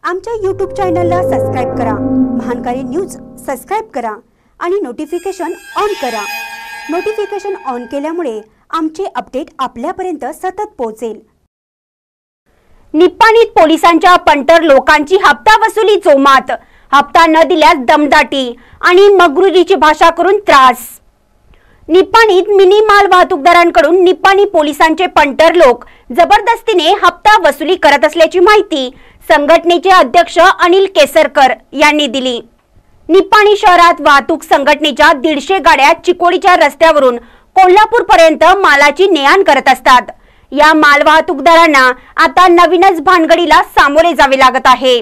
आमच्या YouTube चॅनलला subscribe करा, महानकारी न्यूज सबस्क्राइब करा आणि नोटिफिकेशन ऑन करा। नोटिफिकेशन ऑन केल्यामुळे आमचे अपडेट आपल्यापर्यंत सतत पोहोचेल। निप्पाणीत पोलिसांच्या पंटर लोकांची हप्ता वसुली जोमात, हप्ता न दिल्यास दमदाटी आणि मगरुरीची भाषा करून त्रास। निप्पाणीत मिनी माल वाहतूकदारांकडून निप्पाणी पोलिसांचे पंटर लोक जबरदस्तीने हप्ता वसुली करत असल्याची माहिती संघटनेचे अध्यक्ष अनिल केसरकर यांनी दिली। निप्पाणी शहरात वाहतूक संघटनेच्या 150 गाड्या चिकोडीच्या रस्त्यावरून कोल्हापूर पर्यंत मालाची ने-आण करत असतात। या माल वाहतूकदारांना आता नवीनच भानगडीला सामोरे जावे लागत आहे।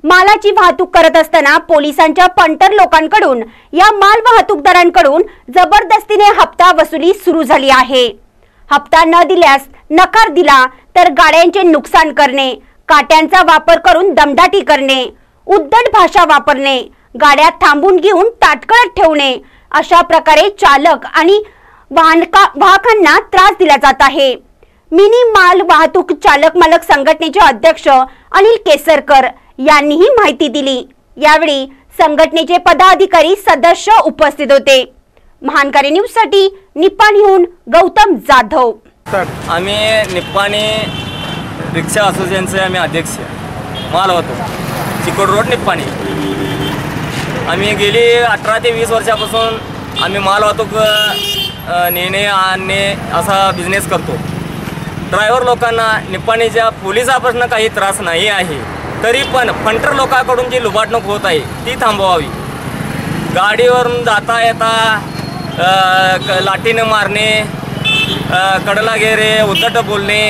मालाची वाहतूक करत असताना पोलिसांच्या पंटर लोकांकडून या माल वाहतूकदारांकडून जबरदस्तीने हप्ता वसुली सुरू झाली आहे। हप्ता न दिल्यास नकार दिला तर गाड्यांचे नुकसान करणे, काट्यांचा वापर करून दमदाटी करणे, उद्धट भाषा वापरणे, गाड्या थांबून घेऊन ताटकळत ठेवणे अशा प्रकारे चालक आणि वाहकांना त्रास दिला जात आहे। मिनी माल वाहतूक चालक मालक संघटनेचे अध्यक्ष अनिल केसरकर यांनी ही माहिती दिली। यावेळी संघटनेचे पदाधिकारी सदस्य उपस्थित होते। महानकारी न्यूज साठी निप्पाणीहून गौतम जाधव। आम्ही निप्पाणी रिक्षा असोसिएशनचे आम्ही अध्यक्ष माल वाहतूक चिकोड रोड निप्पाणी। आम्ही गेली 18 ते 20 वर्षापासून आम्ही माल वाहतूक नेणे आणणे असा बिझनेस करतो। ड्रायव्हर लोकांना निप्पाणीच्या पोलिसांपासून काही त्रास नाही आहे, तरी पण फंटर लोकांकडून जी लुबाडणूक होत आहे ती थांबवावी। गाडीवरून जाता येता लाठीने मारणे, कडला घेरे, उद्धट बोलणे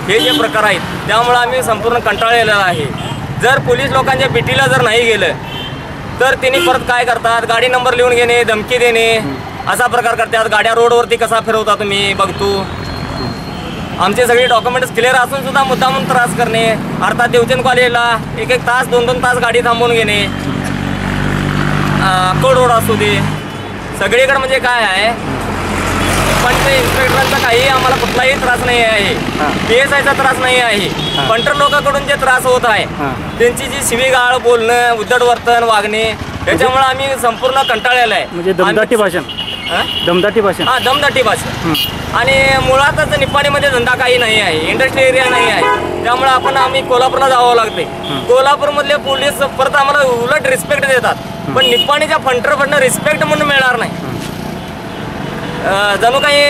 हे जे प्रकार आहेत त्यामुळे आम्ही संपूर्ण कंटाळलेलो आहे। जर पोलीस लोकांच्या पिटीला जर नाही गेलं तर त्यांनी परत काय करतात, गाडी नंबर लिहून घेणे, धमकी देणे असा प्रकार करतात। गाड्या रोडवरती कसा फिरवता तुम्ही बघतो। आमचे सगळे डॉक्युमेंट्स क्लिअर असून सुद्धा मुद्दामून त्रास करणे, अर्थात देवचंद कॉलेजला 1-1 तास 2-2 तास गाडी थांबवून घेणे, अक्कोड रोड असू दे सगळीकडे म्हणजे काय आहे, पंच इन्स्पेक्टरांचा काही आम्हाला कुठलाही त्रास नाही आहे, PSIचा त्रास नाही आहे। पंटर लोकांकडून जे त्रास होत आहे त्यांची जी शिवीगाळ बोलणं, उद्धट वर्तन वागणे याच्यामुळे आम्ही संपूर्ण कंटाळलेलो आहे। म्हणजे दमदाटी भाषा, दमदाटी भाषा, हां दमदाटी भाषा। आणि मुळातच निप्पाणीमध्ये धंदा काही नाही आहे, इंडस्ट्रियल एरिया नाही आहे, त्यामुळे आम्ही कोल्हापूरला जावं लागते। कोल्हापूरमधले पोलीस परत आम्हाला उलट रिस्पेक्ट देतात, पण निप्पाणीच्या फंटरकडनं रिस्पेक्ट म्हणून मिळणार नाही। जणू काही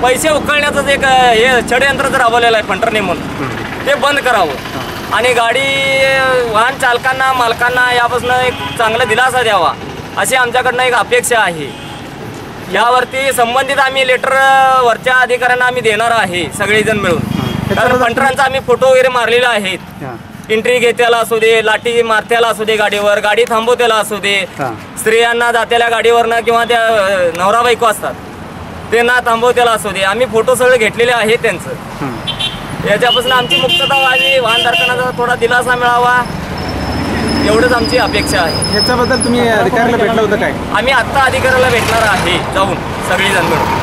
पैसे उकळण्याचंच एक हे षडयंत्र जर राबवलेलं आहे फंटरने म्हणून ते बंद करावं आणि गाडी वाहन चालकांना मालकांना यापासून एक चांगला दिलासा द्यावा अशी आमच्याकडनं एक अपेक्षा आहे। यावरती संबंधित आम्ही लेटर वरच्या अधिकाऱ्यांना आम्ही देणार आहे सगळेजण मिळून, कारण फंटरांचा आम्ही फोटो वगैरे मारलेले आहेत। एंट्री घेत्याला असू दे, लाठी मारत्याला असू दे, गाडीवर गाडी थांबवत्याला असू दे, स्त्रियांना जात्याला गाडीवरनं किंवा त्या नवरा बायको असतात त्यांना थांबवत्याला असू दे, आम्ही फोटो सगळे घेतलेले आहेत त्यांचं। याच्यापासून आमची मुक्तता व्हावी, वाहनधारकांना थोडा दिलासा मिळावा एवढंच आमची अपेक्षा आहे। याच्याबद्दल तुम्ही अधिकाऱ्याला भेटलं होतं काय? आम्ही आत्ता अधिकाऱ्याला भेटणार आहे जाऊन सगळेजण मिळून।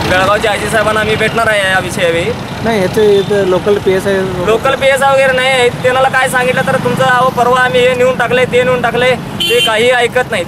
बेळगावच्या आजी साहेबांना आम्ही भेटणार आहे या विषयावर। नाही याचे लोकल PSI वगैरे नाही आहेत, त्यांना काय सांगितलं तर तुमचं परवा आम्ही हे नेऊन टाकले ते नेऊन टाकले, ते काही ऐकत नाहीत।